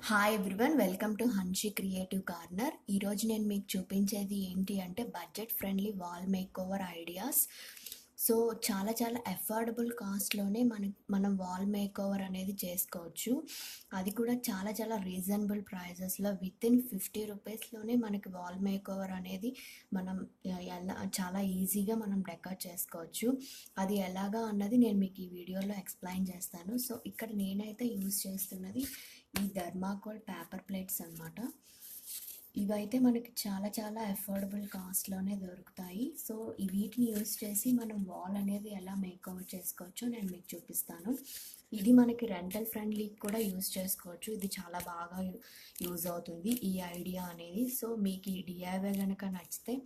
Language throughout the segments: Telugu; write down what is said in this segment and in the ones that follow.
Hi everyone, welcome to Hanshi creative corner. ఈరోజు నేను మీకు చూపించేది ఏంటి అంటే budget friendly wall makeover ideas. So చాలా చాలా అఫోర్డబుల్ కాస్ట్లోనే మనం వాల్ మేకోవర్ అనేది చేసుకోవచ్చు. అది కూడా చాలా చాలా రీజనబుల్ ప్రైజెస్లో విత్ ఇన్ 50 రూపీస్లోనే మనకి వాల్ మేకోవర్ అనేది మనం చాలా ఈజీగా మనం డెకర్ చేసుకోవచ్చు. అది ఎలాగా అన్నది నేను మీకు ఈ వీడియోలో ఎక్స్ప్లెయిన్ చేస్తాను. సో ఇక్కడ నేనైతే యూజ్ చేస్తున్నది ఈ థర్మాకోల్ పేపర్ ప్లేట్స్ అన్నమాట. ఇవైతే మనకి చాలా చాలా అఫోర్డబుల్ కాస్ట్లోనే దొరుకుతాయి. సో వీటిని యూజ్ చేసి మనం వాల్ అనేది ఎలా మేకోవర్ చేసుకోవచ్చో నేను మీకు చూపిస్తాను. ఇది మనకి రెంటల్ ఫ్రెండ్లీ కూడా యూజ్ చేసుకోవచ్చు. ఇది చాలా బాగా యూజ్ అవుతుంది ఈ ఐడియా అనేది. సో మీకు ఈ డిఐవై కనుక నచ్చితే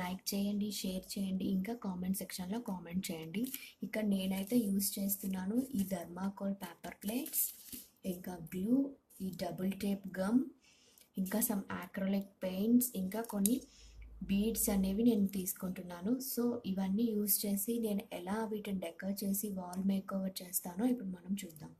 లైక్ చేయండి, షేర్ చేయండి, ఇంకా కామెంట్ సెక్షన్లో కామెంట్ చేయండి. ఇక్కడ నేనైతే యూజ్ చేస్తున్నాను ఈ థర్మాకోల్ పేపర్ ప్లేట్స్, ఇంకా గ్లూ, ఈ డబుల్ టేప్ గమ్, ఇంకా సమ్ యాక్రిలిక్ పెయింట్స్, ఇంకా కొన్ని బీడ్స్ అనేవి నేను తీసుకుంటున్నాను. సో ఇవన్నీ యూజ్ చేసి నేను ఎలా వీటిని డెకర్ చేసి వాల్ మేకోవర్ చేస్తానో ఇప్పుడు మనం చూద్దాం.